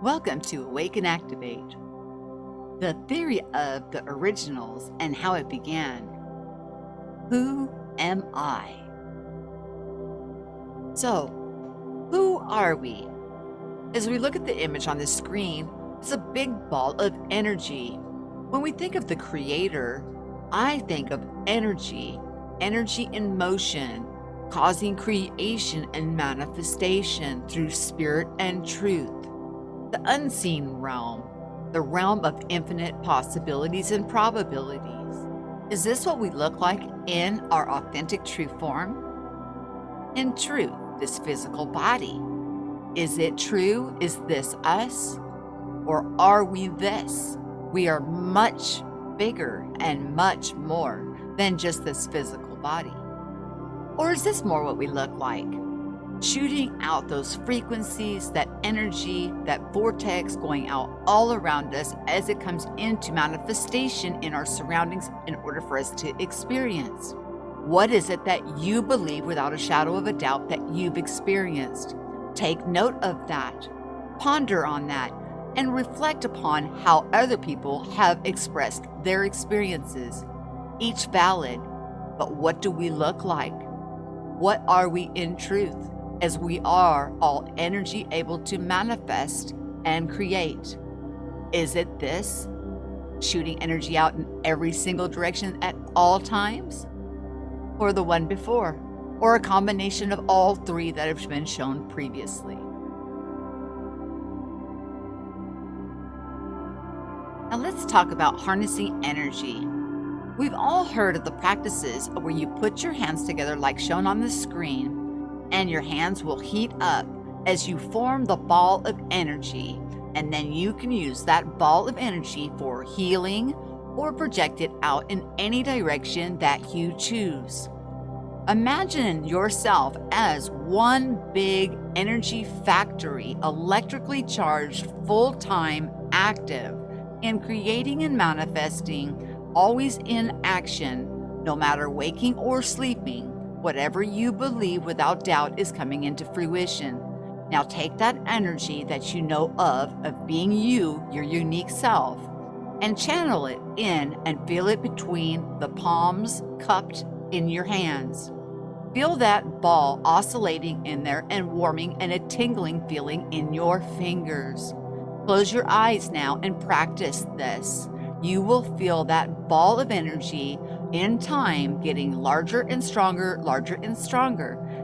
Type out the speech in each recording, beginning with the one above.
Welcome to Awake and Activate, the theory of the originals and how it began. Who am I? So, who are we? As we look at the image on the screen, it's a big ball of energy. When we think of the Creator, I think of energy in motion, causing creation and manifestation through spirit and truth. The unseen realm, the realm of infinite possibilities and probabilities. Is this what we look like in our authentic true form? In truth, this physical body. Is it true? Is this us? Or are we this? We are much bigger and much more than just this physical body. Or is this more what we look like? Shooting out those frequencies, that energy, that vortex going out all around us as it comes into manifestation in our surroundings in order for us to experience. What is it that you believe without a shadow of a doubt that you've experienced? Take note of that, ponder on that, and reflect upon how other people have expressed their experiences, each valid. But what do we look like? What are we in truth? As we are all energy able to manifest and create. Is it this? Shooting energy out in every single direction at all times? Or the one before? Or a combination of all three that have been shown previously? Now let's talk about harnessing energy. We've all heard of the practices where you put your hands together like shown on the screen, and your hands will heat up as you form the ball of energy, and then you can use that ball of energy for healing or project it out in any direction that you choose. Imagine yourself as one big energy factory, electrically charged, full-time, active, in creating and manifesting, always in action, no matter waking or sleeping. Whatever you believe without doubt is coming into fruition. Now take that energy that you know of being you, your unique self, and channel it in and feel it between the palms cupped in your hands. Feel that ball oscillating in there and warming and a tingling feeling in your fingers. Close your eyes now and practice this. You will feel that ball of energy in time getting larger and stronger,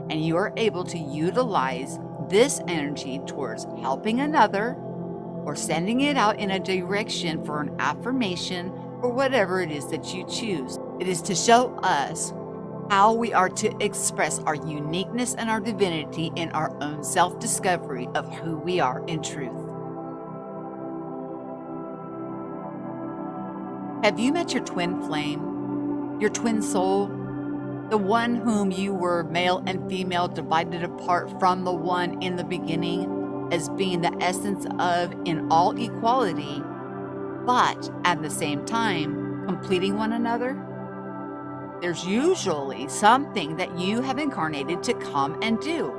and you are able to utilize this energy towards helping another or sending it out in a direction for an affirmation or whatever it is that you choose. It is to show us how we are to express our uniqueness and our divinity in our own self-discovery of who we are in truth. Have you met your twin flame, your twin soul, the one whom you were male and female divided apart from the one in the beginning as being the essence of in all equality, but at the same time completing one another? There's usually something that you have incarnated to come and do.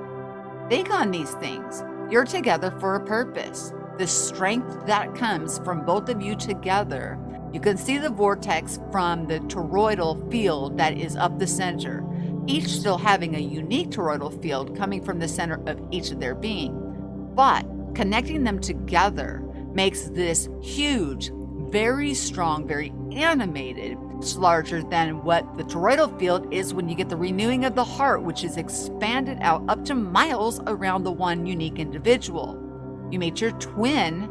Think on these things. You're together for a purpose. The strength that comes from both of you together. You can see the vortex from the toroidal field that is up the center, each still having a unique toroidal field coming from the center of each of their being. But connecting them together makes this huge, very strong, very animated, larger than what the toroidal field is when you get the renewing of the heart, which is expanded out up to miles around the one unique individual. You meet your twin,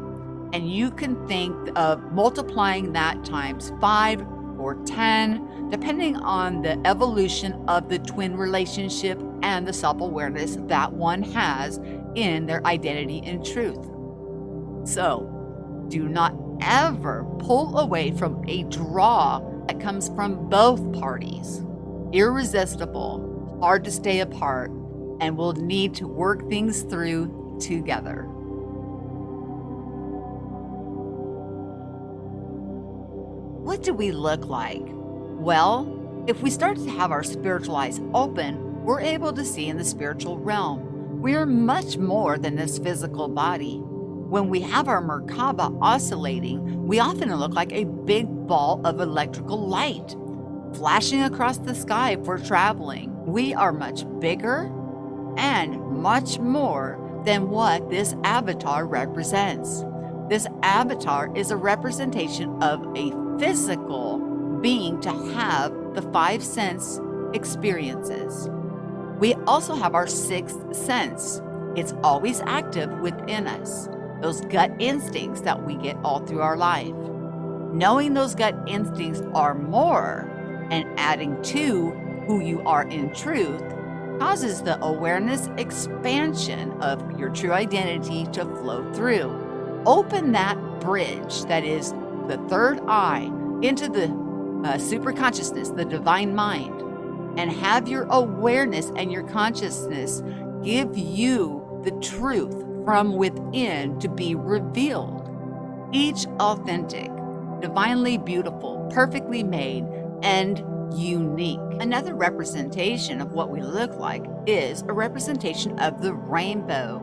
and you can think of multiplying that times 5 or 10, depending on the evolution of the twin relationship and the self-awareness that one has in their identity and truth. So, do not ever pull away from a draw that comes from both parties. Irresistible, hard to stay apart, and will need to work things through together. What do we look like? Well, if we start to have our spiritual eyes open, we're able to see in the spiritual realm. We are much more than this physical body. When we have our Merkaba oscillating, we often look like a big ball of electrical light flashing across the sky if we're traveling. We are much bigger and much more than what this avatar represents. This avatar is a representation of a physical being to have the five sense experiences. We also have our sixth sense. It's always active within us. Those gut instincts that we get all through our life. Knowing those gut instincts are more and adding to who you are in truth causes the awareness expansion of your true identity to flow through. Open that bridge that is the third eye into the superconsciousness, the divine mind, and have your awareness and your consciousness give you the truth from within to be revealed. Each authentic, divinely beautiful, perfectly made, and unique. Another representation of what we look like is a representation of the rainbow.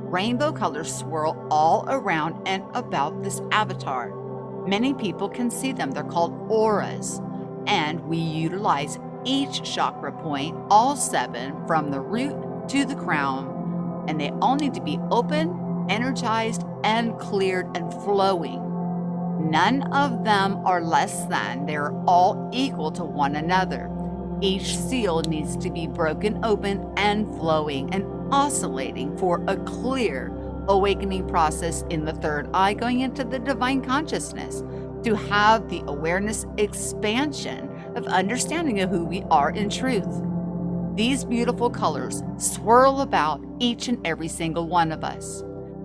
Rainbow colors swirl all around and about this avatar. Many people can see them. They're called auras, and we utilize each chakra point, all 7, from the root to the crown, and they all need to be open, energized, and cleared and flowing. None of them are less than. They're all equal to one another. Each seal needs to be broken open and flowing and oscillating for a clear awakening process in the third eye going into the divine consciousness to have the awareness expansion of understanding of who we are in truth. These beautiful colors swirl about each and every single one of us.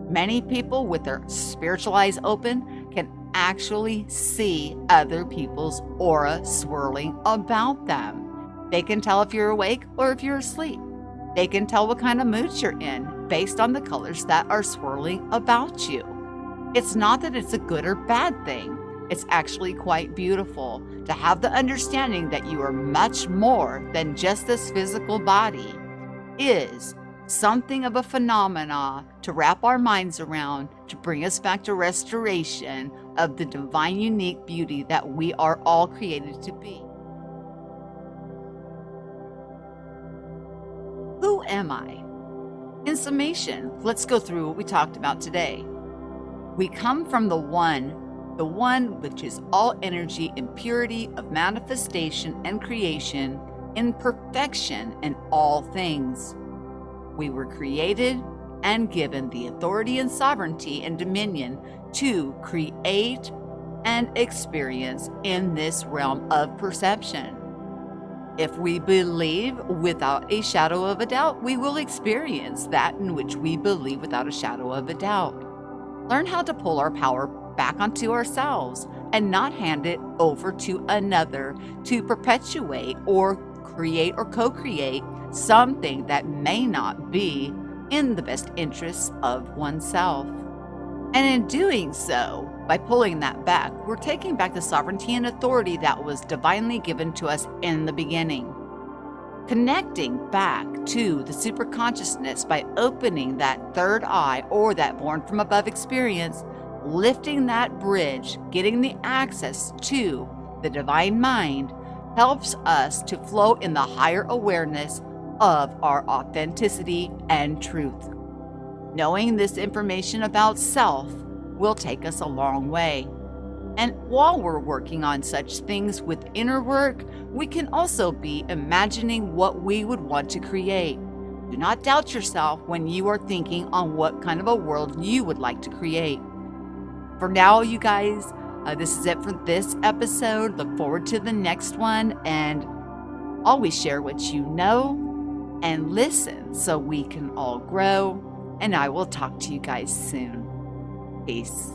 Many people with their spiritual eyes open can actually see other people's aura swirling about them. They can tell if you're awake or if you're asleep. They can tell what kind of mood you're in based on the colors that are swirling about you. It's not that it's a good or bad thing. It's actually quite beautiful to have the understanding that you are much more than just this physical body is something of a phenomena to wrap our minds around to bring us back to restoration of the divine unique beauty that we are all created to be. Who am I? In summation, let's go through what we talked about today. We come from the one which is all energy and purity of manifestation and creation in perfection in all things. We were created and given the authority and sovereignty and dominion to create and experience in this realm of perception. If we believe without a shadow of a doubt, we will experience that in which we believe without a shadow of a doubt. Learn how to pull our power back onto ourselves and not hand it over to another to perpetuate or create or co-create something that may not be in the best interests of oneself. And in doing so, by pulling that back, we're taking back the sovereignty and authority that was divinely given to us in the beginning. Connecting back to the superconsciousness by opening that third eye or that born from above experience, lifting that bridge, getting the access to the divine mind helps us to flow in the higher awareness of our authenticity and truth. Knowing this information about self will take us a long way. And while we're working on such things with inner work, we can also be imagining what we would want to create. Do not doubt yourself when you are thinking on what kind of a world you would like to create. For now, you guys, this is it for this episode. Look forward to the next one, and always share what you know and listen so we can all grow. And I will talk to you guys soon. Peace.